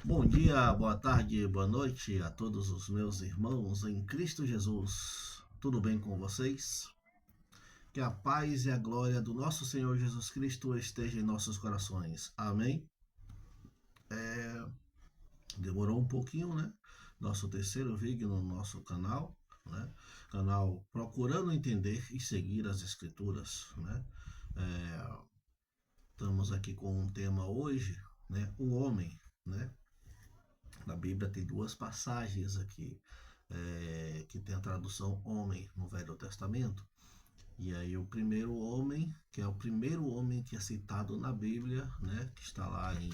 Bom dia, boa tarde, boa noite a todos os meus irmãos em Cristo Jesus. Tudo bem com vocês? Que a paz e a glória do nosso Senhor Jesus Cristo esteja em nossos corações. Amém? Demorou um pouquinho, né? Nosso terceiro vídeo no nosso canal, né? Canal Procurando Entender e Seguir as Escrituras, né? Estamos aqui com um tema hoje, né? O homem, né? Na Bíblia tem duas passagens aqui que tem a tradução homem no Velho Testamento. E aí o primeiro homem, que é o primeiro homem que é citado na Bíblia, né, que está lá em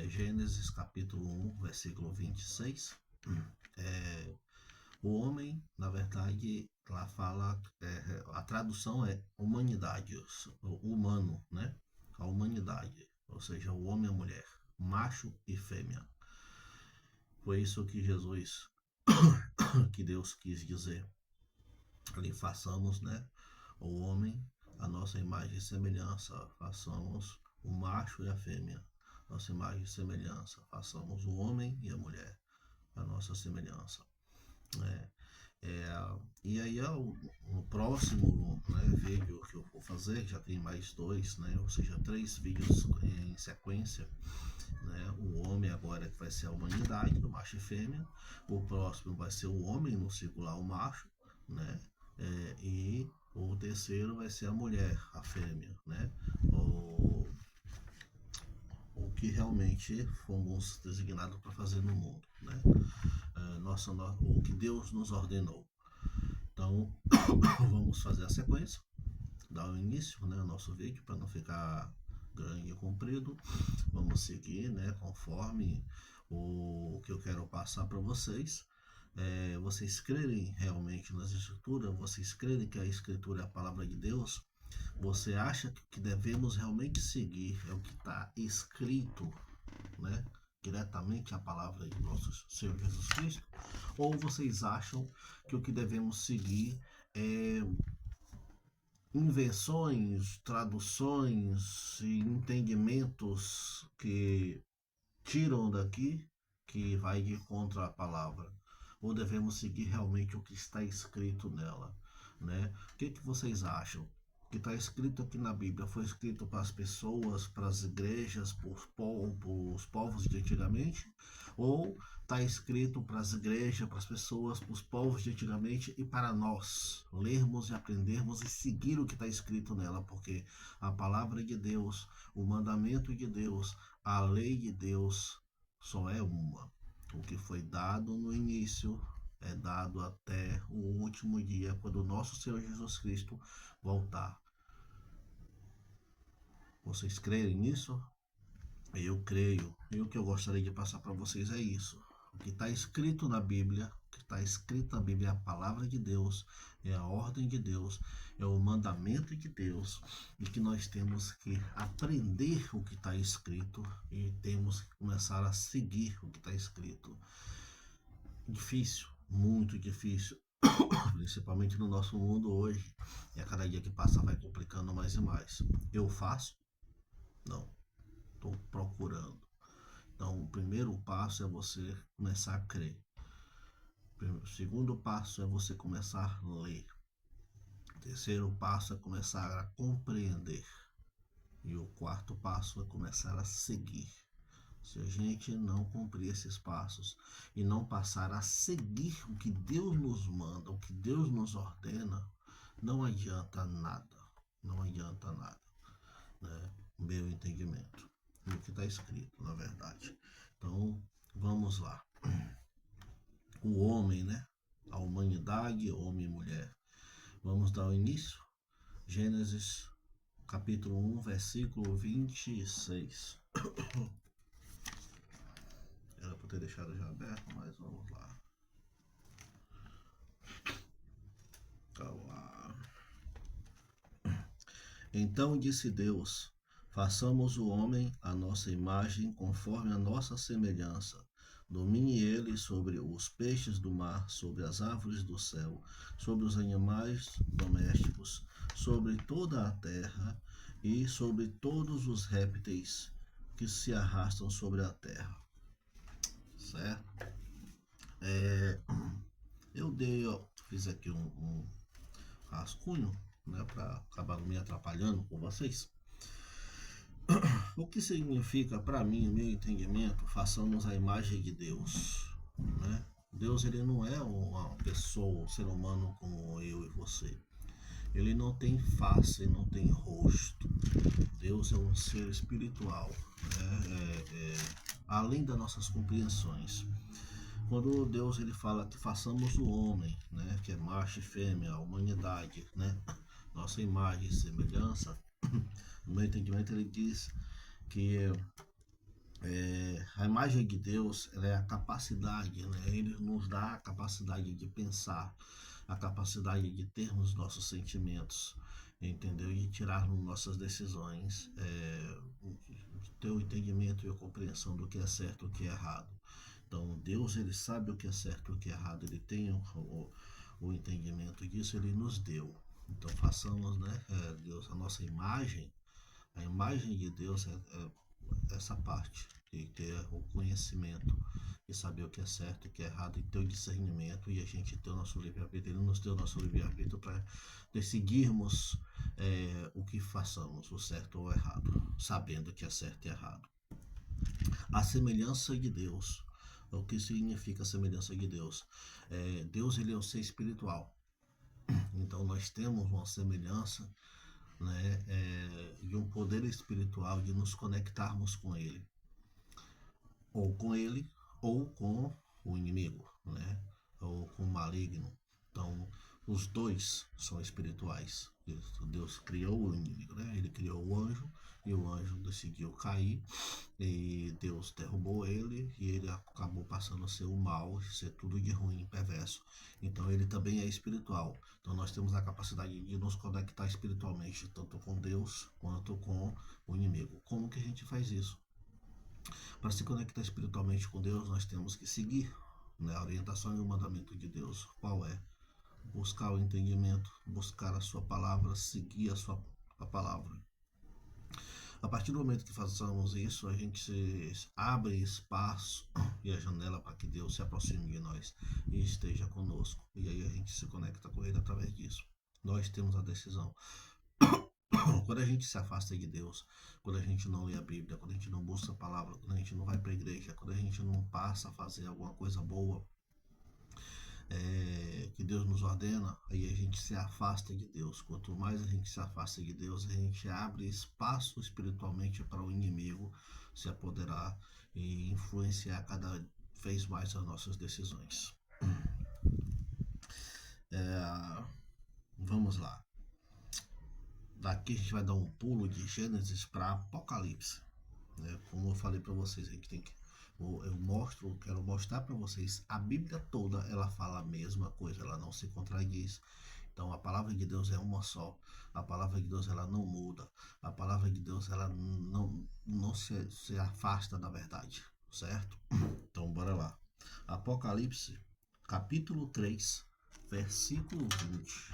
Gênesis capítulo 1, versículo 26. É, o homem, na verdade, lá fala, a tradução é humanidade, humano, né? A humanidade, ou seja, o homem e a mulher, macho e fêmea. Foi isso que Jesus, que Deus quis dizer. Ali façamos, né, o homem a nossa imagem e semelhança, façamos o macho e a fêmea, nossa imagem e semelhança, façamos o homem e a mulher, a nossa semelhança. É, e aí o próximo, né, vídeo que eu vou fazer, já tem mais dois, né, ou seja, 3 vídeos em sequência, né, o homem agora que vai ser a humanidade, do macho e fêmea, o próximo vai ser o homem no singular, o macho, né, e o terceiro vai ser a mulher, a fêmea, né, o que realmente fomos designados para fazer no mundo, né, o que Deus nos ordenou. Então, vamos fazer a sequência, dar o início, né, ao nosso vídeo, para não ficar grande e comprido. Vamos seguir, né, conforme o que eu quero passar para vocês. Vocês crerem realmente nas escrituras? Vocês crerem que a escritura é a palavra de Deus? Você acha que o que devemos realmente seguir é o que está escrito, né, diretamente a palavra de nosso Senhor Jesus Cristo? Ou vocês acham que o que devemos seguir é invenções, traduções e entendimentos que tiram daqui, que vai de contra a palavra? Ou devemos seguir realmente o que está escrito nela, né? O que vocês acham? O que está escrito aqui na Bíblia foi escrito para as pessoas, para as igrejas, para os povos de antigamente? Ou está escrito para as igrejas, para as pessoas, para os povos de antigamente e para nós lermos e aprendermos e seguir o que está escrito nela? Porque a palavra de Deus, o mandamento de Deus, a lei de Deus só é uma. O que foi dado no início é dado até o último dia, quando o nosso Senhor Jesus Cristo voltar. Vocês creem nisso? Eu creio. E o que eu gostaria de passar para vocês é isso. O que está escrito na Bíblia, o que está escrito na Bíblia é a palavra de Deus, é a ordem de Deus, é o mandamento de Deus, e que nós temos que aprender o que está escrito e temos que começar a seguir o que está escrito. Difícil, muito difícil, principalmente no nosso mundo hoje, e a cada dia que passa vai complicando mais e mais. Eu faço? Não. Estou procurando. Então, o primeiro passo é você começar a crer. O segundo passo é você começar a ler. O terceiro passo é começar a compreender. E o quarto passo é começar a seguir. Se a gente não cumprir esses passos e não passar a seguir o que Deus nos manda, o que Deus nos ordena, não adianta nada. Não adianta nada, né? Meu entendimento. E o que está escrito, na verdade. Então, vamos lá. O homem, né? A humanidade, homem e mulher. Vamos dar o início. Gênesis, capítulo 1, versículo 26. Era para ter deixado já aberto, mas vamos lá. Calma. Então disse Deus: façamos o homem à nossa imagem, conforme a nossa semelhança. Domine ele sobre os peixes do mar, sobre as árvores do céu, sobre os animais domésticos, sobre toda a terra e sobre todos os répteis que se arrastam sobre a terra. certo? Eu fiz aqui um rascunho, né, para acabar não me atrapalhando com vocês. O que significa para mim, o meu entendimento, façamos a imagem de Deus, né? Deus, ele não é uma pessoa, um ser humano como eu e você. Ele não tem face, não tem rosto. Deus é um ser espiritual, né? Além das nossas compreensões. Quando Deus ele fala que façamos o homem, né, que é macho e fêmea, a humanidade, né, nossa imagem e semelhança, no meu entendimento ele diz que a imagem de Deus ela é a capacidade, né, ele nos dá a capacidade de pensar, a capacidade de termos nossos sentimentos, entendeu? E tirarmos nossas decisões, ter o entendimento e a compreensão do que é certo e o que é errado. Então, Deus, ele sabe o que é certo e o que é errado, ele tem o entendimento disso, ele nos deu. Então, façamos, né, Deus, a nossa imagem, a imagem de Deus é essa parte, de ter o conhecimento e saber o que é certo e o que é errado, e ter o discernimento, e a gente ter o nosso livre-arbítrio. Ele nos deu o nosso livre-arbítrio para decidirmos o que façamos, o certo ou o errado, sabendo que é certo e errado. A semelhança de Deus. O que significa a semelhança de Deus? Deus, ele é um ser espiritual. Então nós temos uma semelhança, né, de um poder espiritual de nos conectarmos com ele, ou com o inimigo, né, ou com o maligno. Então os dois são espirituais. Deus criou o inimigo, né? Ele criou o anjo, e o anjo decidiu cair, e Deus derrubou ele, e ele acabou passando a ser o mal, ser tudo de ruim, perverso. Então ele também é espiritual. Então nós temos a capacidade de nos conectar espiritualmente, tanto com Deus quanto com o inimigo. Como que a gente faz isso? Para se conectar espiritualmente com Deus, nós temos que seguir, né, a orientação e o mandamento de Deus. Qual é? Buscar o entendimento, buscar a sua palavra, seguir a palavra. A partir do momento que façamos isso, a gente abre espaço e a janela para que Deus se aproxime de nós e esteja conosco. E aí a gente se conecta com Ele através disso. Nós temos a decisão. Quando a gente se afasta de Deus, quando a gente não lê a Bíblia, quando a gente não busca a palavra, quando a gente não vai para a igreja, quando a gente não passa a fazer alguma coisa boa, que Deus nos ordena, aí a gente se afasta de Deus. Quanto mais a gente se afasta de Deus, a gente abre espaço espiritualmente para o inimigo se apoderar e influenciar cada vez mais as nossas decisões. Vamos lá. Daqui a gente vai dar um pulo de Gênesis para Apocalipse. Como eu falei para vocês, a gente tem que quero mostrar para vocês, a Bíblia toda ela fala a mesma coisa, ela não se contradiz. Então a palavra de Deus é uma só, a palavra de Deus ela não muda, a palavra de Deus ela não se afasta da verdade, certo? Então bora lá. Apocalipse, capítulo 3, versículo 20.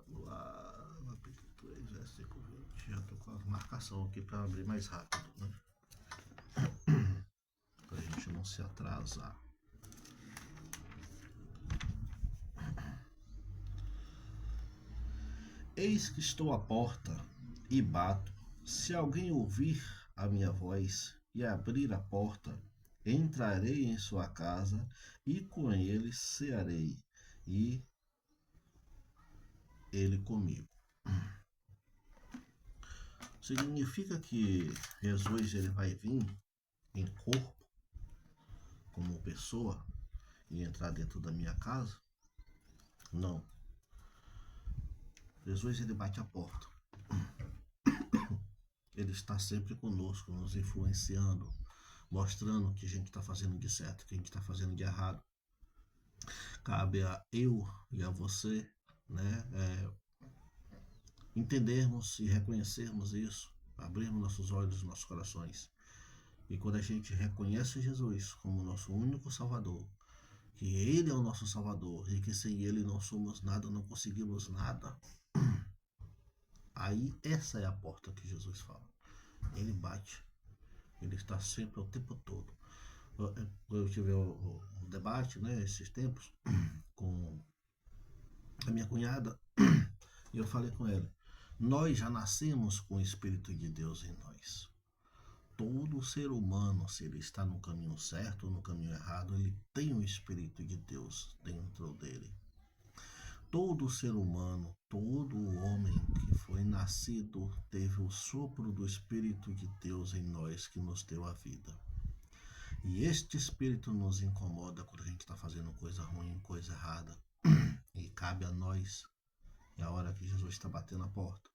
Vamos lá, capítulo 3, versículo 20. Já tô com a marcação aqui para abrir mais rápido, né? Para a gente não se atrasar. Eis que estou à porta e bato. Se alguém ouvir a minha voz e abrir a porta, entrarei em sua casa e com ele cearei, e ele comigo. Significa que Jesus ele vai vir em corpo, como pessoa, e entrar dentro da minha casa? Não. Jesus ele bate a porta. Ele está sempre conosco, nos influenciando, mostrando o que a gente está fazendo de certo, o que a gente está fazendo de errado. Cabe a eu e a você, né, entendermos e reconhecermos isso, abrirmos nossos olhos e nossos corações. E quando a gente reconhece Jesus como nosso único Salvador, que Ele é o nosso Salvador e que sem Ele não somos nada, não conseguimos nada, aí essa é a porta que Jesus fala. Ele bate, Ele está sempre o tempo todo. Eu tive o debate, né, esses tempos, com a minha cunhada, e eu falei com ela, nós já nascemos com o Espírito de Deus em nós. Todo ser humano, se ele está no caminho certo ou no caminho errado, ele tem o Espírito de Deus dentro dele. Todo ser humano, todo homem que foi nascido, teve o sopro do Espírito de Deus em nós que nos deu a vida. E este Espírito nos incomoda quando a gente está fazendo coisa ruim, coisa errada. E cabe a nós, é a hora que Jesus está batendo a porta,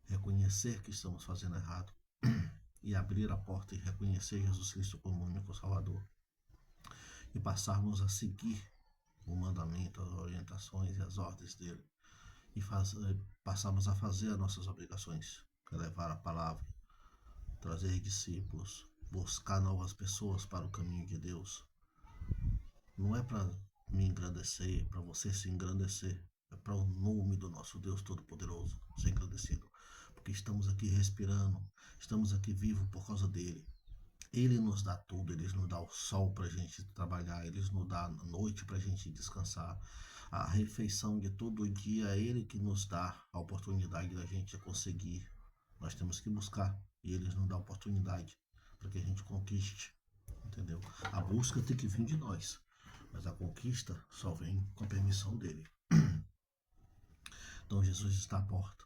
reconhecer que estamos fazendo errado e abrir a porta e reconhecer Jesus Cristo como o único Salvador e passarmos a seguir o mandamento, as orientações e as ordens dele e passarmos a fazer as nossas obrigações, que é levar a palavra, trazer discípulos, buscar novas pessoas para o caminho de Deus. Não é para me engrandecer, para você se engrandecer, é para o nome do nosso Deus Todo-Poderoso ser engrandecido, porque estamos aqui respirando, estamos aqui vivos por causa dele. Ele nos dá tudo, ele nos dá o sol para a gente trabalhar, ele nos dá a noite para a gente descansar, a refeição de todo dia, é ele que nos dá a oportunidade da gente conseguir. Nós temos que buscar e ele nos dá a oportunidade para que a gente conquiste, entendeu? A busca tem que vir de nós, mas a conquista só vem com a permissão dele. Então Jesus está à porta.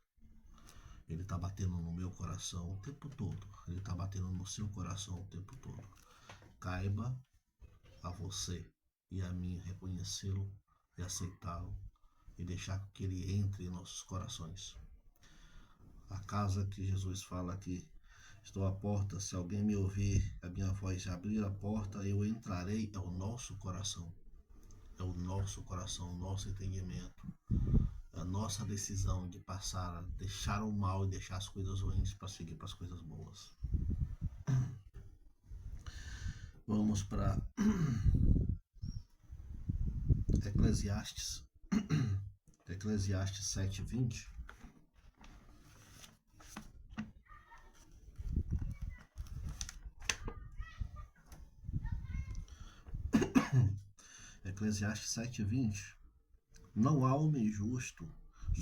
Ele está batendo no meu coração o tempo todo. Ele está batendo no seu coração o tempo todo. Caiba a você e a mim reconhecê-lo e aceitá-lo e deixar que ele entre em nossos corações. A casa que Jesus fala aqui, estou à porta, se alguém me ouvir a minha voz e abrir a porta, eu entrarei, é o nosso coração. É o nosso coração, o nosso entendimento. A nossa decisão de passar a deixar o mal e deixar as coisas ruins para seguir para as coisas boas. Vamos para Eclesiastes. Eclesiastes 7:20. Eclesiastes 7:20. Não há homem justo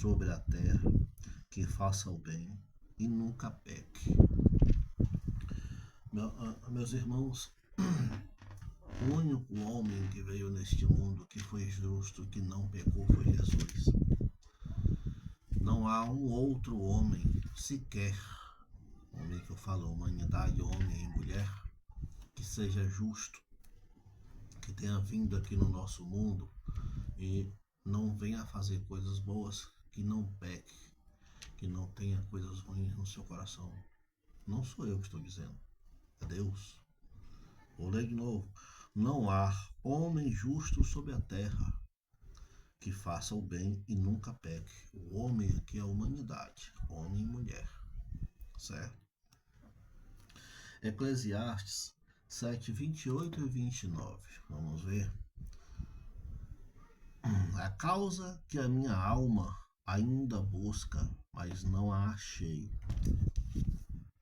sobre a terra que faça o bem e nunca peque. Meus irmãos, o único homem que veio neste mundo que foi justo, que não pecou, foi Jesus. Não há um outro homem sequer, homem que eu falo, humanidade, homem e mulher, que seja justo, que tenha vindo aqui no nosso mundo e não venha fazer coisas boas, que não peque, que não tenha coisas ruins no seu coração. Não sou eu que estou dizendo, é Deus. Vou ler de novo. Não há homem justo sobre a terra que faça o bem e nunca peque. O homem aqui é a humanidade, homem e mulher, certo? Eclesiastes 7:28 e 29. Vamos ver. A causa que a minha alma ainda busca, mas não a achei.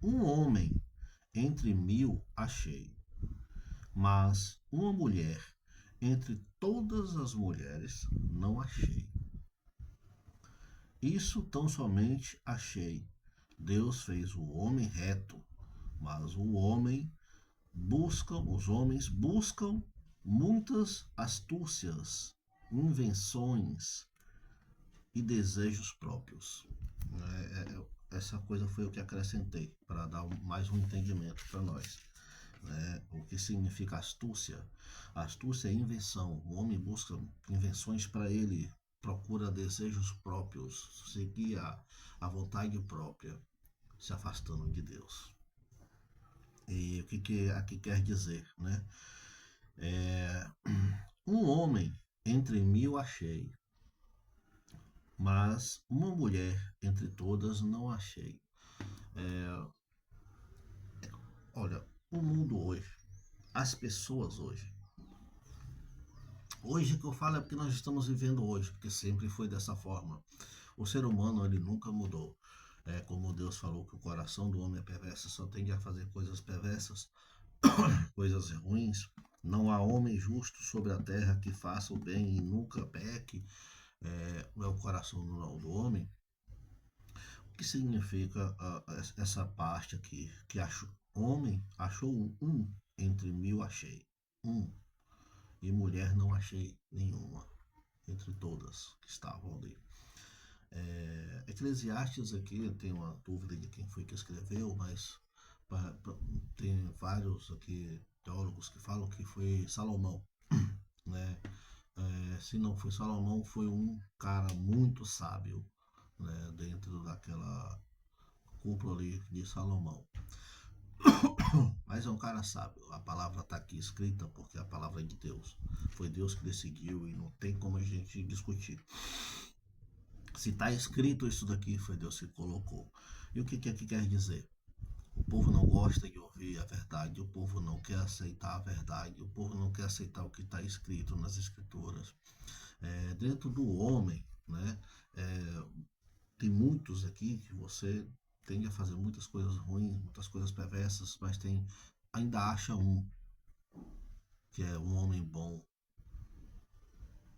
Um homem entre 1000 achei, mas uma mulher entre todas as mulheres não achei. Isso tão somente achei. Deus fez o homem reto, mas os homens buscam muitas astúcias, invenções e desejos próprios. Essa coisa foi o que acrescentei para dar mais um entendimento para nós. O que significa astúcia? Astúcia é invenção. O homem busca invenções para ele, procura desejos próprios, seguir a vontade própria, se afastando de Deus. E o que aqui quer dizer, né? Um homem entre 1000 achei, mas uma mulher entre todas não achei. Olha, o mundo hoje, as pessoas hoje que eu falo é porque nós estamos vivendo hoje, porque sempre foi dessa forma. O ser humano, ele nunca mudou. Como Deus falou que o coração do homem é perverso, só tende a fazer coisas perversas. coisas ruins. Não há homem justo sobre a terra que faça o bem e nunca peque. É o coração do homem. O que significa essa parte aqui? Que homem achou entre 1000 achei. Um. E mulher não achei nenhuma. Entre todas que estavam ali. Eclesiastes aqui, tem uma dúvida de quem foi que escreveu, mas tem vários aqui teólogos que falam que foi Salomão, né? Se não foi Salomão, foi um cara muito sábio, né? Dentro daquela cúpula ali de Salomão. Mas é um cara sábio. A palavra está aqui escrita porque a palavra é de Deus. Foi Deus que decidiu e não tem como a gente discutir. Se está escrito isso daqui, foi Deus que colocou. E o que quer dizer? O povo não gosta de ouvir a verdade, o povo não quer aceitar a verdade, o povo não quer aceitar o que está escrito nas escrituras. Dentro do homem, né, tem muitos aqui que você tende a fazer muitas coisas ruins, muitas coisas perversas, mas ainda acha que é um homem bom,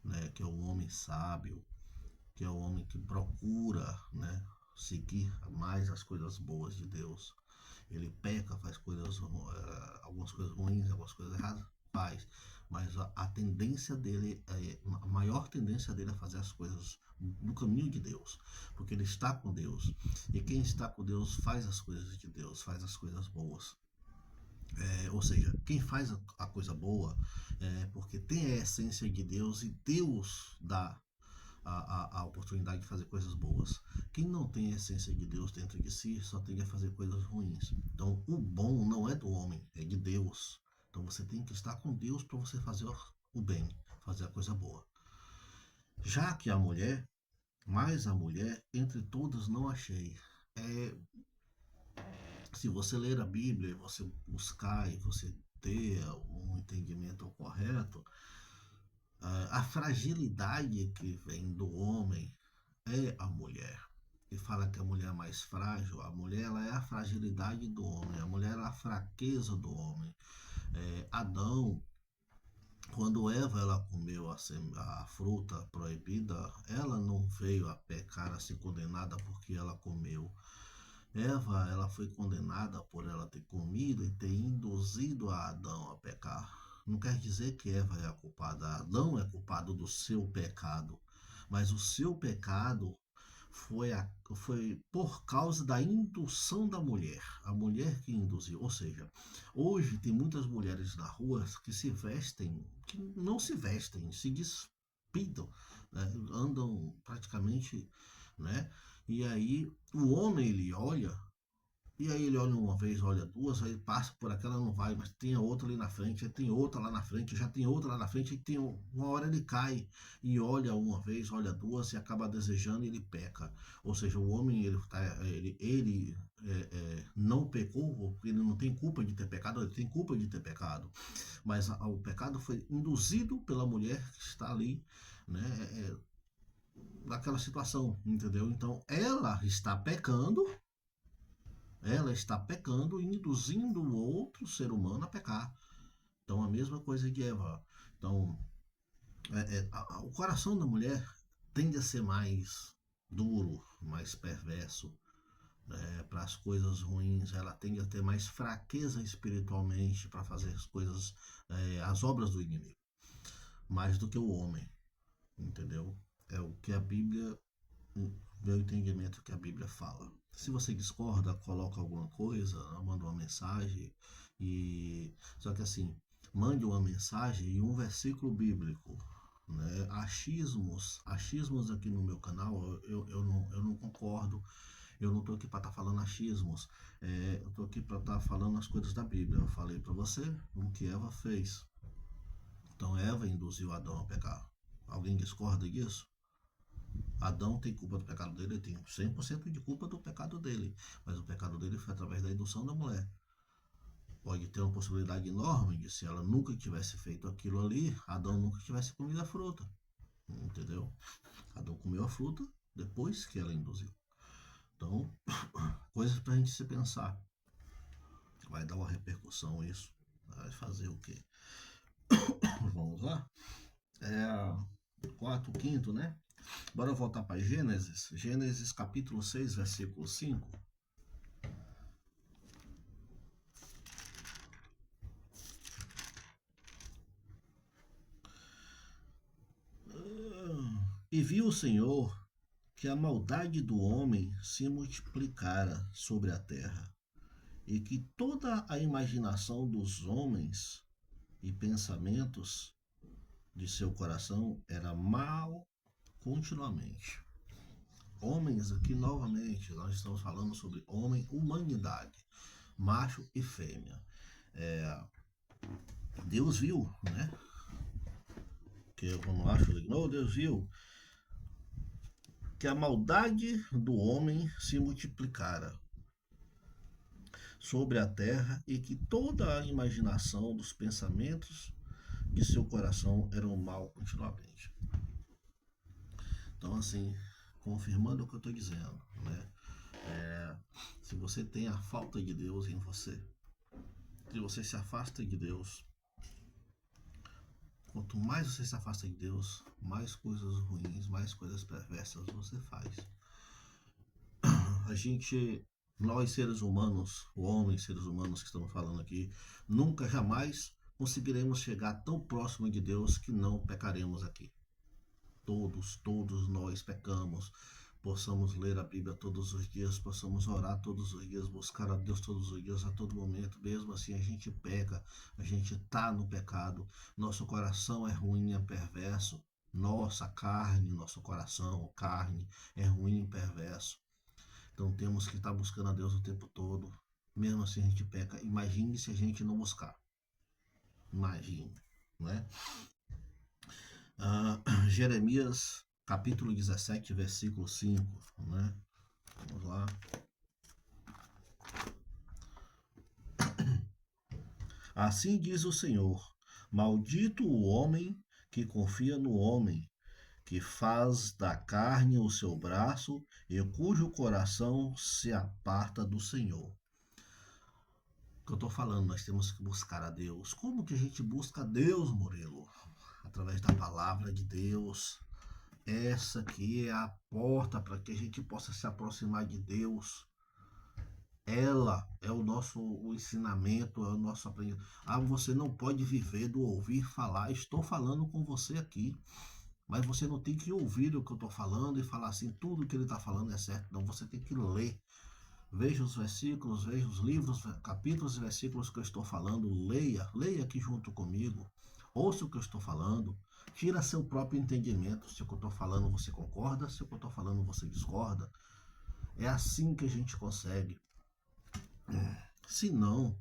né, que é um homem sábio, que é um homem que procura, né, seguir mais as coisas boas de Deus. Ele peca, faz algumas coisas ruins, algumas coisas erradas, faz. Mas a tendência dele, a maior tendência dele é fazer as coisas no caminho de Deus, porque ele está com Deus. E quem está com Deus faz as coisas de Deus, faz as coisas boas. Ou seja, quem faz a coisa boa porque tem a essência de Deus e Deus dá a oportunidade de fazer coisas boas. Quem não tem a essência de Deus dentro de si só tende a fazer coisas ruins. Então, o bom não é do homem, é de Deus. Então, você tem que estar com Deus para você fazer o bem, fazer a coisa boa. Já que a mulher, mais a mulher, entre todas não achei. É, Se você ler a Bíblia, você buscar e você ter um entendimento correto, a fragilidade que vem do homem é a mulher. E fala que a mulher é mais frágil. A mulher ela é a fragilidade do homem. A mulher é a fraqueza do homem. Adão, quando Eva ela comeu a fruta proibida, ela não veio a pecar, a ser condenada porque ela comeu. Eva ela foi condenada por ela ter comido e ter induzido a Adão a pecar. Não quer dizer que Eva é a culpada. Adão é culpado do seu pecado. Mas o seu pecado foi por causa da indução da mulher, a mulher que induziu. Ou seja, hoje tem muitas mulheres na rua que se vestem, que não se vestem, se despidam, né? Andam praticamente, né? E aí o homem ele olha. E aí ele olha uma vez, olha duas, aí passa por aquela, não vai, mas tem outra ali na frente, aí tem outra lá na frente, já tem outra lá na frente, e tem uma hora ele cai e olha uma vez, olha duas e acaba desejando e ele peca. Ou seja, o homem ele não pecou, porque ele não tem culpa de ter pecado, ele tem culpa de ter pecado. Mas o pecado foi induzido pela mulher que está ali, né? Naquela situação, entendeu? Então ela está pecando e induzindo o outro ser humano a pecar. Então, a mesma coisa de Eva. Então, o coração da mulher tende a ser mais duro, mais perverso, né? Para as coisas ruins. Ela tende a ter mais fraqueza espiritualmente para fazer as coisas, as obras do inimigo, mais do que o homem, entendeu? É o que a Bíblia, meu entendimento que a Bíblia fala. Se você discorda, coloca alguma coisa, manda uma mensagem e só que assim, mande uma mensagem e um versículo bíblico, né? Achismos aqui no meu canal, eu não concordo. Eu não estou aqui para estar falando achismos. Eu estou aqui para estar falando as coisas da Bíblia. Eu falei para você o que Eva fez. Então Eva induziu Adão a pecar. Alguém discorda disso? Adão tem culpa do pecado dele, ele tem 100% de culpa do pecado dele, mas o pecado dele foi através da indução da mulher. Pode ter uma possibilidade enorme de se ela nunca tivesse feito aquilo ali, Adão nunca tivesse comido a fruta, entendeu? Adão comeu a fruta depois que ela induziu. Então, coisas pra gente se pensar. Vai dar uma repercussão isso. Mas fazer o quê? Vamos lá? 4, 5, né? Bora voltar para Gênesis. Gênesis capítulo 6, versículo 5. E viu o Senhor que a maldade do homem se multiplicara sobre a terra, e que toda a imaginação dos homens e pensamentos de seu coração era mal continuamente. Homens, aqui novamente, nós estamos falando sobre homem, humanidade, macho e fêmea. Deus viu, né? Que eu não acho, Deus viu que a maldade do homem se multiplicara sobre a terra e que toda a imaginação dos pensamentos de seu coração eram mal continuamente. Então, assim, confirmando o que eu estou dizendo, né? Se você tem a falta de Deus em você, se você se afasta de Deus, quanto mais você se afasta de Deus, mais coisas ruins, mais coisas perversas você faz. A gente, nós seres humanos, homens, seres humanos que estamos falando aqui, nunca jamais conseguiremos chegar tão próximo de Deus que não pecaremos aqui. Todos nós pecamos. Possamos ler a Bíblia todos os dias, possamos orar todos os dias, buscar a Deus todos os dias, a todo momento. Mesmo assim, a gente peca, a gente está no pecado, nosso coração é ruim, é perverso, nossa carne, nosso coração, carne, é ruim e perverso. Então temos que estar buscando a Deus o tempo todo. Mesmo assim, a gente peca. Imagine se a gente não buscar. Imagine, né? Jeremias capítulo 17, versículo 5, né? Vamos lá. Assim diz o Senhor: maldito o homem que confia no homem, que faz da carne o seu braço e cujo coração se aparta do Senhor. O que eu estou falando, nós temos que buscar a Deus. Como que a gente busca a Deus, Murilo? Através da palavra de Deus. Essa aqui é a porta para que a gente possa se aproximar de Deus. Ela é o nosso ensinamento, é o nosso aprendizado. Você não pode viver do ouvir falar. Estou falando com você aqui, mas você não tem que ouvir o que eu estou falando e falar assim, tudo que ele está falando é certo. Não, você tem que ler. Veja os versículos, veja os livros, capítulos e versículos que eu estou falando. Leia aqui junto comigo. Ouça o que eu estou falando. Tira seu próprio entendimento. Se o que eu estou falando você concorda, se o que eu estou falando você discorda. É assim que a gente consegue. Se não,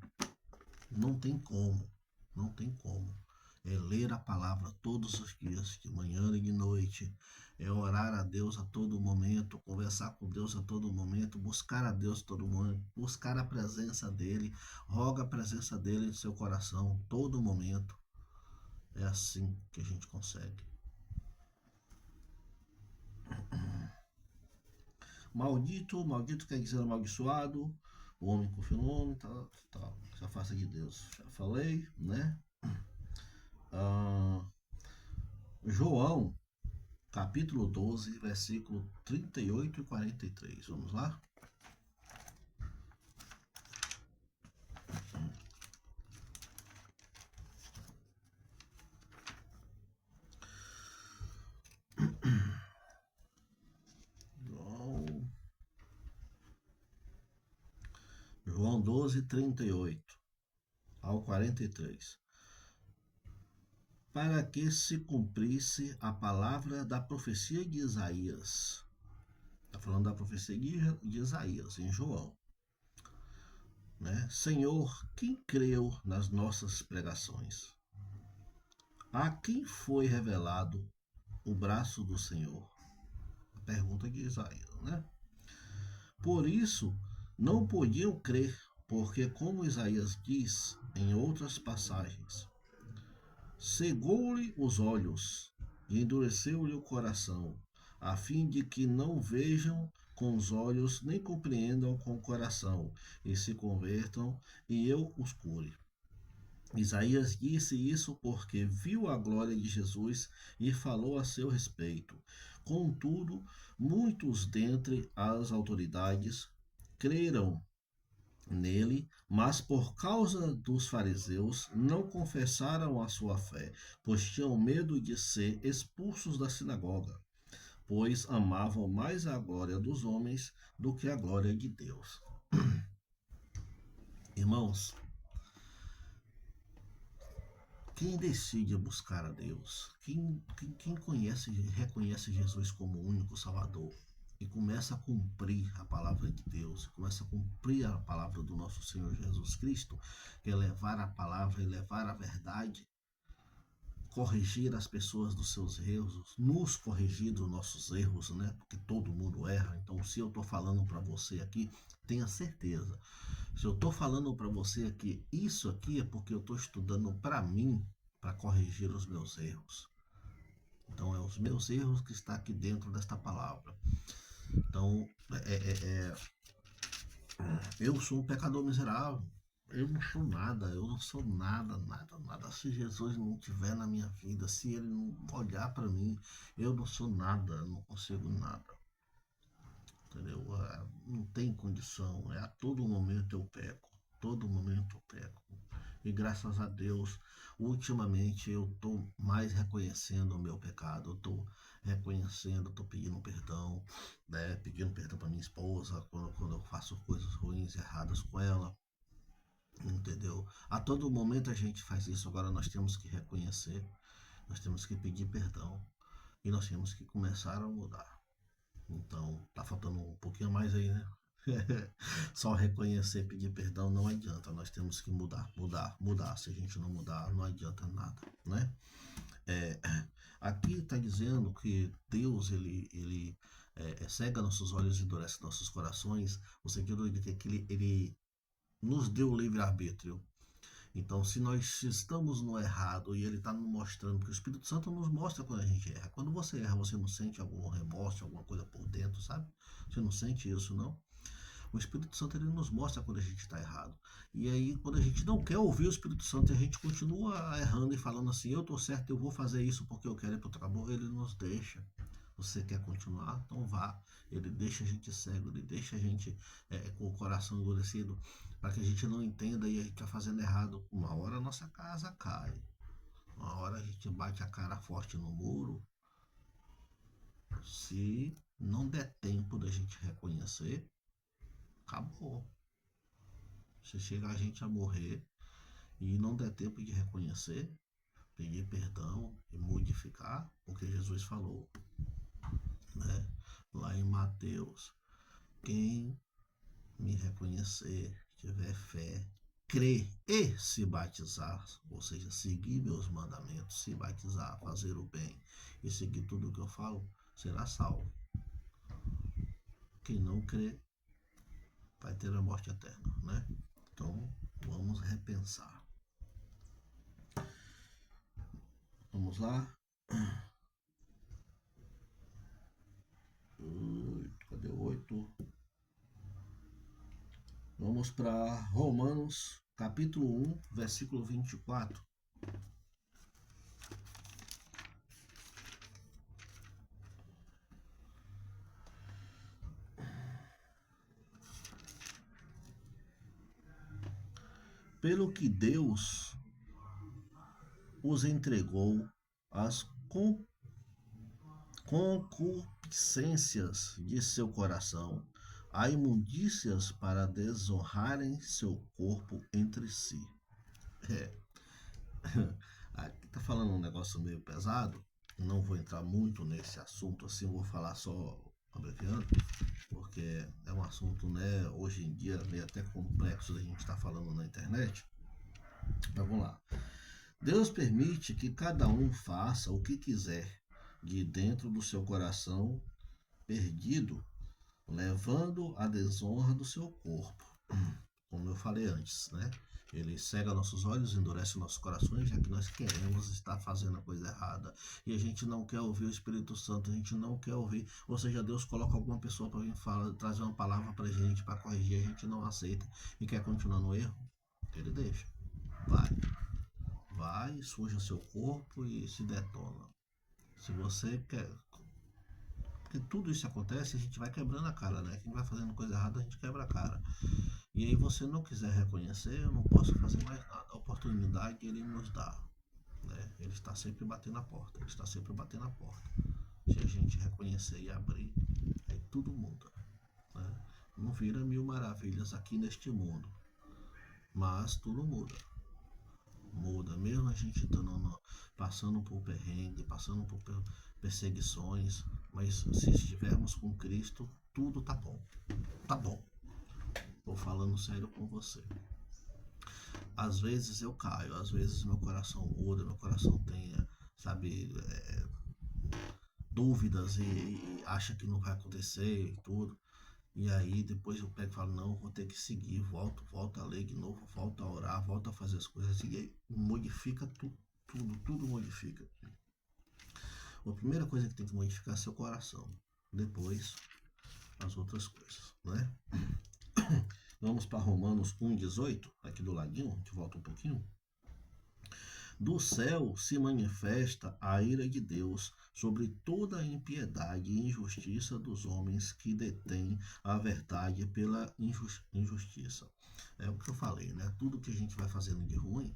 não tem como. Não tem como. É ler a palavra todos os dias, de manhã e de noite. É orar a Deus a todo momento, conversar com Deus a todo momento, buscar a Deus a todo momento, buscar a presença dEle, roga a presença dEle em seu coração todo momento. É assim que a gente consegue. Maldito quer dizer amaldiçoado, o homem confia no homem, se afasta de Deus. Já falei, né? João, capítulo 12, versículo 38 e 43. Vamos lá? João 12, 38 ao 43. Para que se cumprisse a palavra da profecia de Isaías. Está falando da profecia de Isaías, em João. Né? Senhor, quem creu nas nossas pregações? A quem foi revelado o braço do Senhor? A pergunta de Isaías, né? Por isso, não podiam crer, porque, como Isaías diz em outras passagens, cegou-lhe os olhos e endureceu-lhe o coração, a fim de que não vejam com os olhos, nem compreendam com o coração, e se convertam, e eu os cure. Isaías disse isso porque viu a glória de Jesus e falou a seu respeito. Contudo, muitos dentre as autoridades creram nele, mas por causa dos fariseus não confessaram a sua fé, pois tinham medo de ser expulsos da sinagoga, pois amavam mais a glória dos homens do que a glória de Deus. Irmãos, quem decide buscar a Deus, quem conhece, reconhece Jesus como o único Salvador e começa a cumprir a palavra de Deus, começa a cumprir a palavra do nosso Senhor Jesus Cristo, que é levar a palavra e levar a verdade, corrigir as pessoas dos seus erros, nos corrigir dos nossos erros, né? Porque todo mundo erra. Então, se eu estou falando para você aqui, tenha certeza. Se eu estou falando para você aqui, isso aqui é porque eu estou estudando para mim, para corrigir os meus erros. Então, é os meus erros que está aqui dentro desta palavra. Então, eu sou um pecador miserável. Eu não sou nada, eu não sou nada, nada, nada. Se Jesus não estiver na minha vida, se ele não olhar para mim, eu não sou nada, eu não consigo nada. Entendeu? Não tem condição. A todo momento eu peco. Todo momento eu peco. E graças a Deus, ultimamente eu estou mais reconhecendo o meu pecado. Eu estou reconhecendo, estou pedindo perdão, né? Pedindo perdão para minha esposa quando eu faço coisas ruins e erradas com ela. Entendeu? A todo momento a gente faz isso. Agora nós temos que reconhecer, nós temos que pedir perdão e nós temos que começar a mudar. Então, tá faltando um pouquinho mais aí, né? Só reconhecer, pedir perdão não adianta. Nós temos que mudar, mudar, mudar. Se a gente não mudar, não adianta nada, né? É, aqui está dizendo que Deus ele cega nossos olhos e endurece nossos corações, no sentido de que ele nos deu o livre-arbítrio. Então, se nós estamos no errado e ele está nos mostrando, que o Espírito Santo nos mostra quando a gente erra. Quando você erra, você não sente algum remorso, alguma coisa por dentro, sabe? Você não sente isso, não? O Espírito Santo ele nos mostra quando a gente está errado. E aí, quando a gente não quer ouvir o Espírito Santo e a gente continua errando e falando assim, eu estou certo, eu vou fazer isso porque eu quero ir para o trabalho, ele nos deixa. Você quer continuar? Então vá. Ele deixa a gente cego, ele deixa a gente com o coração endurecido para que a gente não entenda e a gente está fazendo errado. Uma hora a nossa casa cai, uma hora a gente bate a cara forte no muro. Se não der tempo da gente reconhecer, acabou. Se chega a gente a morrer e não der tempo de reconhecer, pedir perdão e modificar o que Jesus falou, né? Lá em Mateus, quem me reconhecer, tiver fé, crer e se batizar, ou seja, seguir meus mandamentos, se batizar, fazer o bem e seguir tudo o que eu falo, será salvo. Quem não crê vai ter a morte eterna, né? Então, vamos repensar. Vamos lá? Cadê o 8? Vamos para Romanos, capítulo 1, versículo 24. Pelo que Deus os entregou às concupiscências de seu coração, a imundícias para desonrarem seu corpo entre si. Aqui tá falando um negócio meio pesado, não vou entrar muito nesse assunto assim, vou falar só abreviando, porque é um assunto, né, hoje em dia meio até complexo da gente estar falando na internet. Mas vamos lá. Deus permite que cada um faça o que quiser de dentro do seu coração perdido, levando a desonra do seu corpo. Como eu falei antes, né? Ele cega nossos olhos, endurece nossos corações, já que nós queremos estar fazendo a coisa errada. E a gente não quer ouvir o Espírito Santo, a gente não quer ouvir. Ou seja, Deus coloca alguma pessoa para vir trazer uma palavra para a gente, para corrigir, a gente não aceita e quer continuar no erro. Ele deixa. Vai. vai, suja seu corpo e se detona. Se você quer. Porque tudo isso acontece e a gente vai quebrando a cara, né? Quem vai fazendo coisa errada, a gente quebra a cara. E aí você não quiser reconhecer, eu não posso fazer mais nada. A oportunidade ele nos dá. Né? Ele está sempre batendo a porta. Ele está sempre batendo a porta. Se a gente reconhecer e abrir, aí tudo muda. Né? Não vira mil maravilhas aqui neste mundo. Mas tudo muda. Muda, mesmo a gente passando por perrengue, passando por perseguições, mas se estivermos com Cristo, tudo tá bom. Tá bom. Tô falando sério com você. Às vezes eu caio, às vezes meu coração muda, meu coração tem, sabe, dúvidas e acha que não vai acontecer e tudo. E aí depois eu pego e falo, não, vou ter que seguir, volto a ler de novo, volto a orar, volto a fazer as coisas. E aí modifica tudo modifica. A primeira coisa que tem que modificar é seu coração. Depois as outras coisas, né? Vamos para Romanos 1,18, aqui do ladinho, a gente volta um pouquinho. Do céu se manifesta a ira de Deus sobre toda a impiedade e injustiça dos homens que detêm a verdade pela injustiça. É o que eu falei, né? Tudo que a gente vai fazendo de ruim,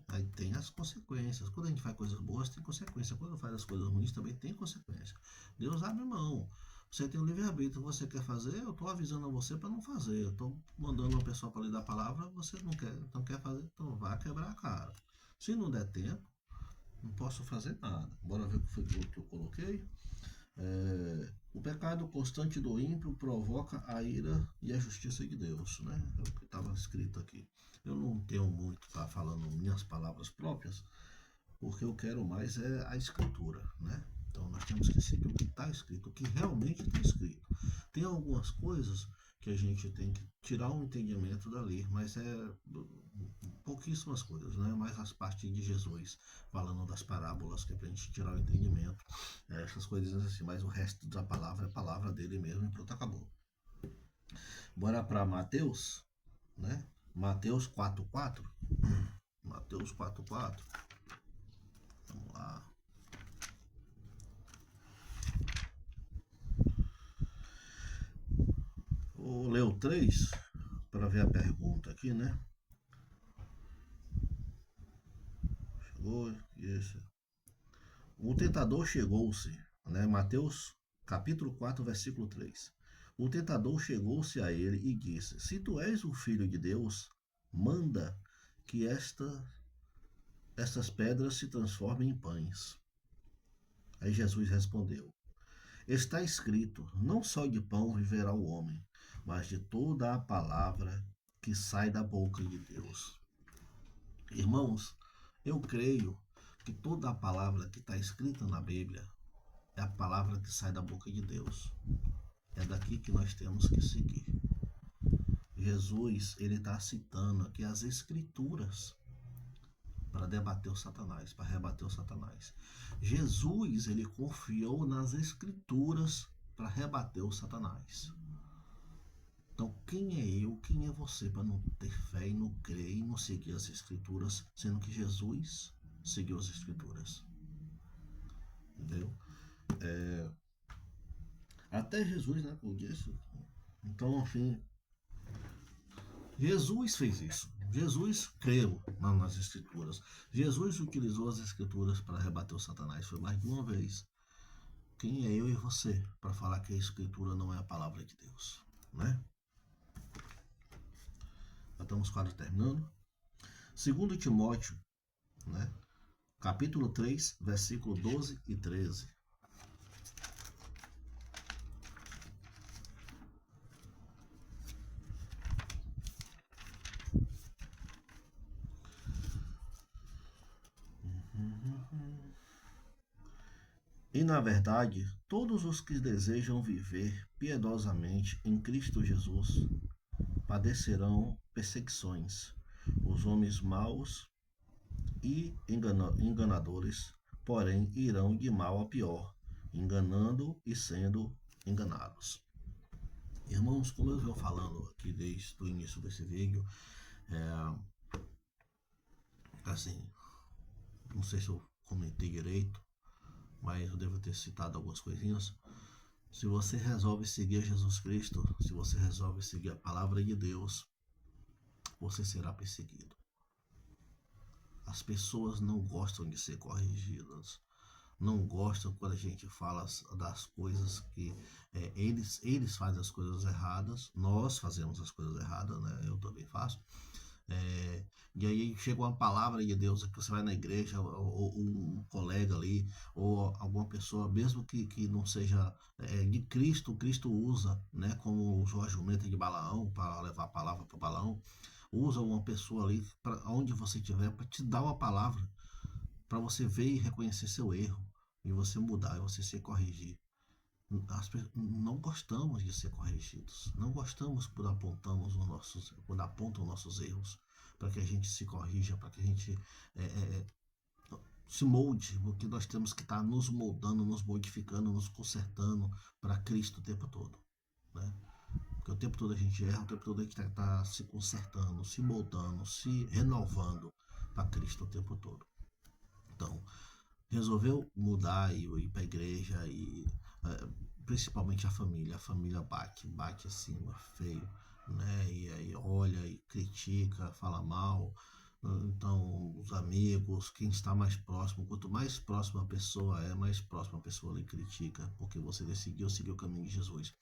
aí tem as consequências. Quando a gente faz coisas boas, tem consequência. Quando faz as coisas ruins, também tem consequência. Deus abre mão. Você tem o livre-arbítrio, você quer fazer, eu estou avisando a você para não fazer. Eu estou mandando uma pessoa para lhe dar a palavra, você não quer fazer, então vá quebrar a cara. Se não der tempo, não posso fazer nada. Bora ver o que foi que eu coloquei. O pecado constante do ímpio provoca a ira e a justiça de Deus, né? É o que estava escrito aqui. Eu não tenho muito para falando minhas palavras próprias, porque eu quero mais é a escritura, né? Então nós temos que seguir o que está escrito, o que realmente está escrito. Tem algumas coisas que a gente tem que tirar um entendimento dali, mas é pouquíssimas coisas, né? Mais as partes de Jesus, falando das parábolas, que é para a gente tirar o entendimento, essas coisas assim, mas o resto da palavra é a palavra dele mesmo e pronto, acabou. Bora para Mateus, né? Mateus 4,4. Mateus 4,4. Vamos lá. Vou ler o 3 para ver a pergunta aqui, né? Chegou, isso. O tentador chegou-se, né? Mateus capítulo 4, versículo 3. O tentador chegou-se a ele e disse: Se tu és o filho de Deus, manda que estas pedras se transformem em pães. Aí Jesus respondeu: Está escrito: Não só de pão viverá o homem, mas de toda a palavra que sai da boca de Deus. Irmãos, eu creio que toda a palavra que está escrita na Bíblia é a palavra que sai da boca de Deus. É daqui que nós temos que seguir. Jesus, ele está citando aqui as Escrituras para debater o Satanás, para rebater o Satanás. Jesus, ele confiou nas Escrituras para rebater o Satanás. Então, quem é eu, quem é você para não ter fé e não crer e não seguir as Escrituras, sendo que Jesus seguiu as Escrituras? Entendeu? Até Jesus, né, por isso. Então, enfim, Jesus fez isso. Jesus creu nas Escrituras. Jesus utilizou as Escrituras para rebater o Satanás. Foi mais de uma vez. Quem é eu e você para falar que a Escritura não é a palavra de Deus? Né? Já estamos quase terminando. 2 Timóteo, né? Capítulo 3, versículo 12 e 13. E na verdade, todos os que desejam viver piedosamente em Cristo Jesus padecerão perseguições. Os homens maus e enganadores, porém, irão de mal a pior, enganando e sendo enganados. Irmãos, como eu venho falando aqui desde o início desse vídeo, assim, não sei se eu comentei direito, mas eu devo ter citado algumas coisinhas. Se você resolve seguir Jesus Cristo, se você resolve seguir a palavra de Deus, você será perseguido. As pessoas não gostam de ser corrigidas, não gostam quando a gente fala das coisas que eles fazem as coisas erradas, nós fazemos as coisas erradas, né? Eu também faço. É, e aí chega uma palavra de Deus que você vai na igreja, ou um colega ali, ou alguma pessoa, mesmo que não seja de Cristo, Cristo usa, né, como usou a jumenta de Balaão para levar a palavra para Balaão, usa uma pessoa ali, para onde você estiver, para te dar uma palavra, para você ver e reconhecer seu erro, e você mudar, e você se corrigir. Não gostamos de ser corrigidos, não gostamos quando apontam nossos erros, para que a gente se corrija, para que a gente é, é, se molde, porque nós temos que estar nos moldando, nos modificando, nos consertando para Cristo o tempo todo, né? Porque o tempo todo a gente erra, o tempo todo a gente está se consertando, se moldando, se renovando para Cristo o tempo todo. Então, resolveu mudar e ir para a igreja e principalmente a família bate acima, feio, né? E aí olha e critica, fala mal. Então, os amigos, quem está mais próximo, quanto mais próxima a pessoa é, mais próxima a pessoa lhe critica, porque você decidiu seguir o caminho de Jesus.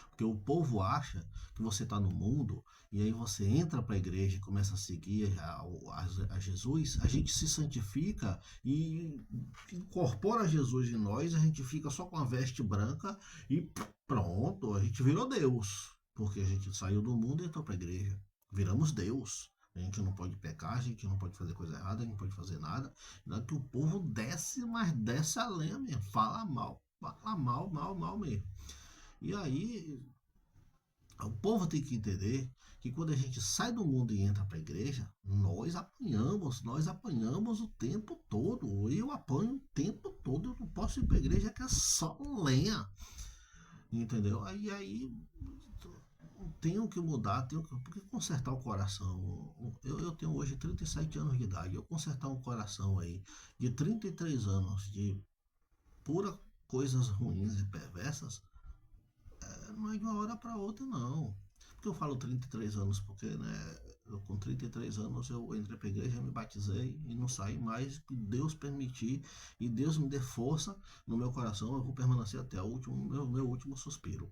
Porque o povo acha que você está no mundo e aí você entra para a igreja e começa a seguir a Jesus, a gente se santifica e incorpora Jesus em nós, a gente fica só com a veste branca e pronto, a gente virou Deus. Porque a gente saiu do mundo e entrou para a igreja. Viramos Deus. A gente não pode pecar, a gente não pode fazer coisa errada, a gente não pode fazer nada. Não é que o povo desce, mas desce a lenha mesmo. Fala mal mesmo. E aí, o povo tem que entender que quando a gente sai do mundo e entra para a igreja, nós apanhamos o tempo todo. Eu apanho o tempo todo, eu não posso ir para a igreja que é só lenha. Entendeu? Aí tenho que mudar, porque consertar o coração. Eu tenho hoje 37 anos de idade, eu consertar um coração aí de 33 anos de pura coisas ruins e perversas, não é de uma hora para outra, não. Porque eu falo 33 anos, porque, né, com 33 anos eu entrei para a igreja, me batizei e não saí mais. Deus permitir e Deus me dê força no meu coração, eu vou permanecer até o meu último suspiro.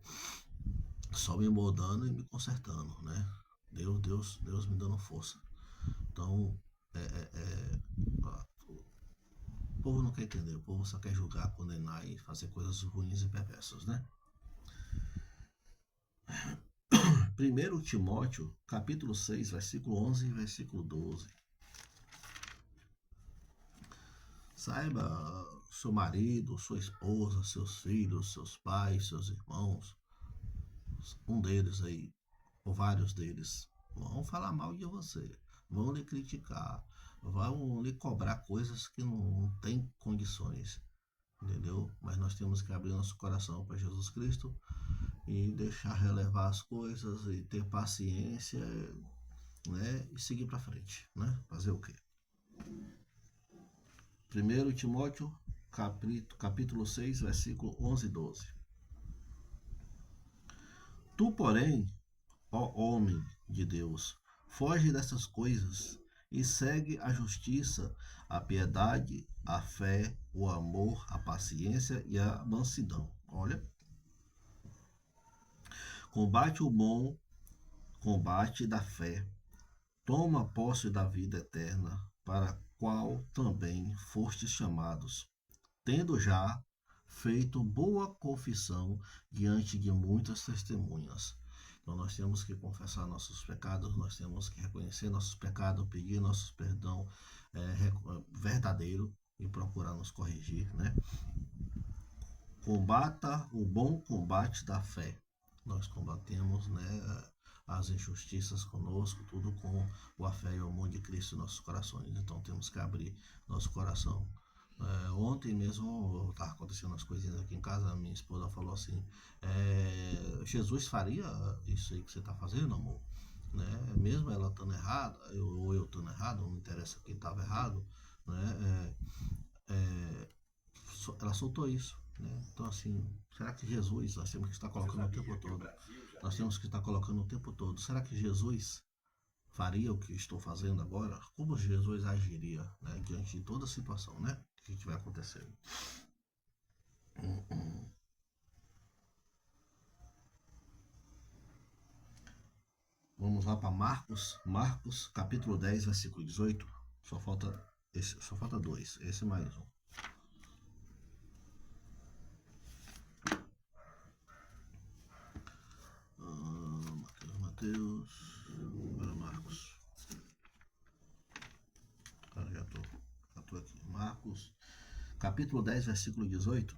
Só me moldando e me consertando, né? Deus me dando força. Então, o povo não quer entender, o povo só quer julgar, condenar e fazer coisas ruins e perversas, né? 1 Timóteo, capítulo 6, versículo 11 e versículo 12. Saiba, seu marido, sua esposa, seus filhos, seus pais, seus irmãos, um deles aí, ou vários deles, vão falar mal de você, vão lhe criticar, vão lhe cobrar coisas que não tem condições, entendeu? Mas nós temos que abrir nosso coração para Jesus Cristo e deixar relevar as coisas e ter paciência, né? E seguir para frente, né? Fazer o quê? 1 Timóteo, capítulo 6, versículo 11 e 12. Tu, porém, ó homem de Deus, foge dessas coisas e segue a justiça, a piedade, a fé, o amor, a paciência e a mansidão. Olha, combate o bom combate da fé, toma posse da vida eterna, para a qual também fostes chamados, tendo já feito boa confissão diante de muitas testemunhas. Então nós temos que confessar nossos pecados, nós temos que reconhecer nossos pecados, pedir nosso perdão verdadeiro e procurar nos corrigir, né? Combata o bom combate da fé. Nós combatemos, né, as injustiças conosco, tudo com a fé e o amor de Cristo em nossos corações. Então temos que abrir nosso coração. Ontem mesmo estava acontecendo as coisinhas aqui em casa, minha esposa falou assim, Jesus faria isso aí que você está fazendo, amor? né? Mesmo ela estando errada, ou eu estando errado, não interessa quem estava errado, né? Ela soltou isso, né? Então, assim, será que Jesus, nós temos que estar colocando o tempo todo, nós temos que estar colocando o tempo todo, será que Jesus faria o que estou fazendo agora? Como Jesus agiria, né, diante de toda a situação, né, que vai acontecer? Vamos lá para Marcos capítulo 10, versículo 18. Só falta dois, esse mais um. Mateus, agora Marcos. Já tô aqui. Marcos capítulo 10, versículo 18.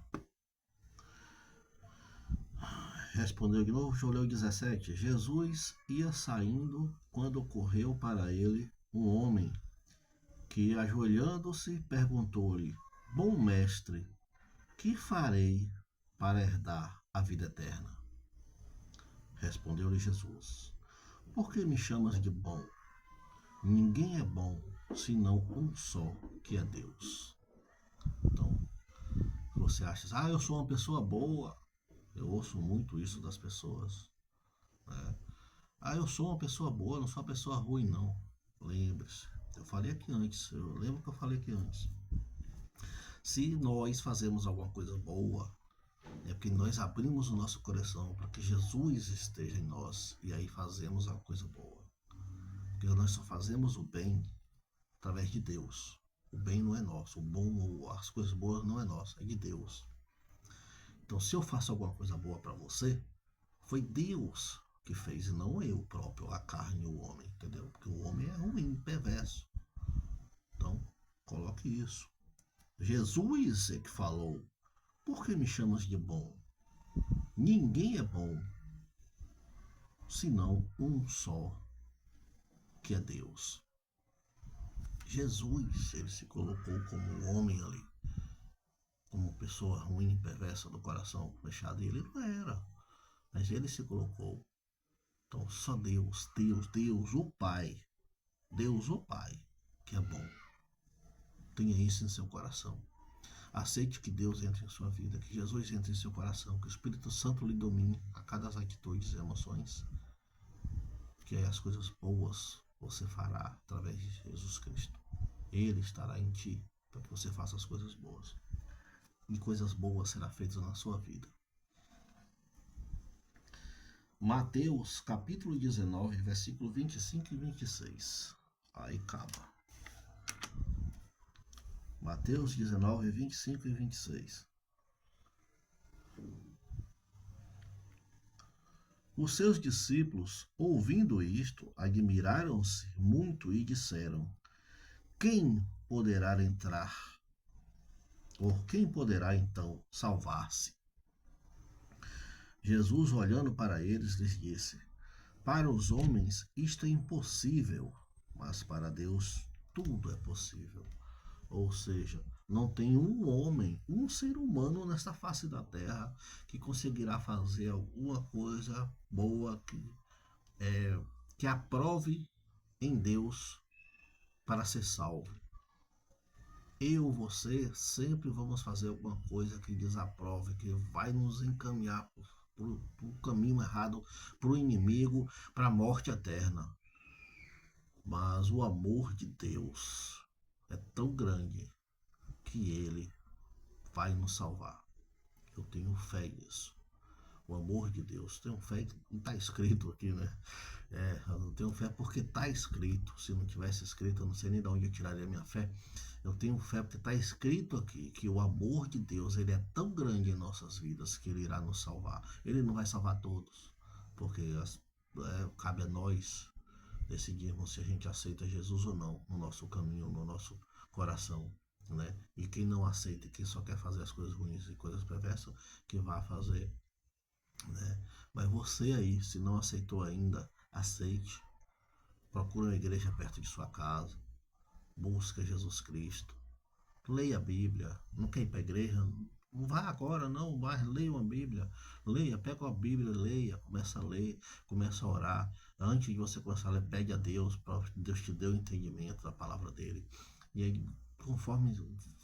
Respondeu de novo, deixa eu ler o 17. Jesus ia saindo quando ocorreu para ele um homem que, ajoelhando-se, perguntou-lhe: Bom mestre, que farei para herdar a vida eterna? Respondeu-lhe Jesus: Por que me chamas de bom? Ninguém é bom senão um só, que é Deus. Então, você acha, eu sou uma pessoa boa. Eu ouço muito isso das pessoas, né? Eu sou uma pessoa boa, não sou uma pessoa ruim, não. Lembre-se, eu falei aqui antes, eu lembro que eu falei aqui antes. Se nós fazemos alguma coisa boa, é porque nós abrimos o nosso coração para que Jesus esteja em nós e aí fazemos a coisa boa. Porque nós só fazemos o bem através de Deus. O bem não é nosso, o bom, as coisas boas não é nosso, é de Deus. Então, se eu faço alguma coisa boa para você, foi Deus que fez e não eu próprio, a carne e o homem, entendeu? Porque o homem é ruim, perverso. Então, coloque isso. Jesus é que falou: Por que me chamas de bom? Ninguém é bom senão um só, que é Deus. Jesus, ele se colocou como um homem ali, como pessoa ruim, perversa, do coração fechado, e ele não era, mas ele se colocou. Então, só Deus, o Pai, que é bom. Tenha isso em seu coração. Aceite que Deus entre em sua vida, que Jesus entre em seu coração, que o Espírito Santo lhe domine a cada atitudes e emoções, que as coisas boas você fará através de Jesus Cristo. Ele estará em ti para que você faça as coisas boas. E coisas boas serão feitas na sua vida. Mateus capítulo 19, versículo 25 e 26. Aí acaba. Mateus 19, 25 e 26. Os seus discípulos, ouvindo isto, admiraram-se muito e disseram: Quem poderá entrar? Ou quem poderá então salvar-se? Jesus, olhando para eles, lhes disse: Para os homens isto é impossível, mas para Deus tudo é possível. Ou seja, não tem um homem, um ser humano nesta face da terra que conseguirá fazer alguma coisa boa que aprove em Deus para ser salvo. Você sempre vamos fazer alguma coisa que desaprove, que vai nos encaminhar para o caminho errado, para o inimigo, para a morte eterna. Mas o amor de Deus é tão grande que ele vai nos salvar. Eu tenho fé nisso. O amor de Deus. Tenho fé que não está escrito aqui, né? Eu não tenho fé porque está escrito. Se não tivesse escrito, eu não sei nem de onde eu tiraria a minha fé. Eu tenho fé porque está escrito aqui que o amor de Deus ele é tão grande em nossas vidas que ele irá nos salvar. Ele não vai salvar todos, porque cabe a nós decidirmos se a gente aceita Jesus ou não no nosso caminho, no nosso coração. Né? E quem não aceita, quem só quer fazer as coisas ruins e coisas perversas, que vá fazer. Né? Mas você aí, se não aceitou ainda, aceite. Procure uma igreja perto de sua casa. Busca Jesus Cristo. Leia a Bíblia. Não quer ir para a igreja? Não vai agora, não, mas leia uma Bíblia. Leia, pega uma Bíblia, leia, começa a ler, começa a orar. Antes de você começar a ler, pede a Deus, para Deus te dê o entendimento da palavra dele. E aí, conforme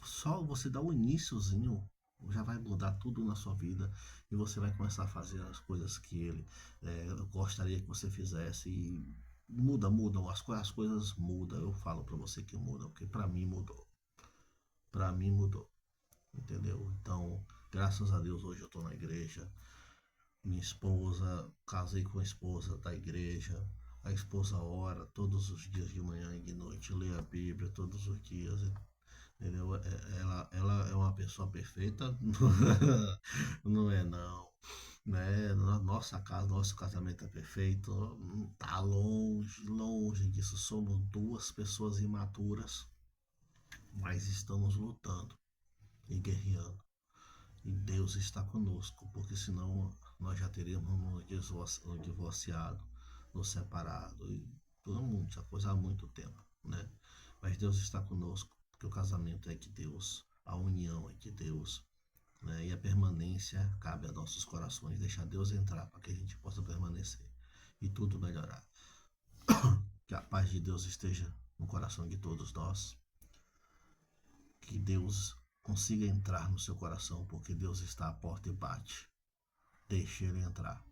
só você dá o iníciozinho, já vai mudar tudo na sua vida e você vai começar a fazer as coisas que ele gostaria que você fizesse. E mudam, as coisas mudam. Eu falo para você que mudam, porque para mim mudou. Para mim mudou. Entendeu? Então, graças a Deus, hoje eu estou na igreja. Minha esposa, casei com a esposa da igreja. A esposa ora todos os dias de manhã e de noite, lê a Bíblia todos os dias. Entendeu? Ela é uma pessoa perfeita? Não é, não. Né? Nossa casa, nosso casamento é perfeito. Tá longe, longe disso. Somos duas pessoas imaturas, mas estamos lutando e guerreando. E Deus está conosco, porque senão nós já teríamos nos divorciado, nos separado, e muita coisa há muito tempo, né? Mas Deus está conosco, porque o casamento é de Deus, a união é de Deus, né? E a permanência cabe a nossos corações, deixar Deus entrar para que a gente possa permanecer e tudo melhorar. Que a paz de Deus esteja no coração de todos nós, que Deus consiga entrar no seu coração, porque Deus está à porta e bate. Deixe ele entrar.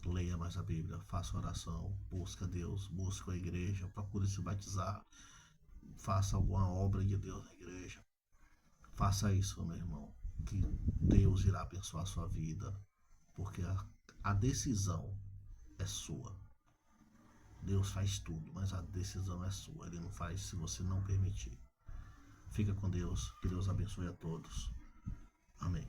Leia mais a Bíblia, faça oração, busca Deus, busca a igreja, procure se batizar, faça alguma obra de Deus na igreja. Faça isso, meu irmão, que Deus irá abençoar a sua vida, porque a decisão é sua. Deus faz tudo, mas a decisão é sua. Ele não faz se você não permitir. Fica com Deus, que Deus abençoe a todos. Amém.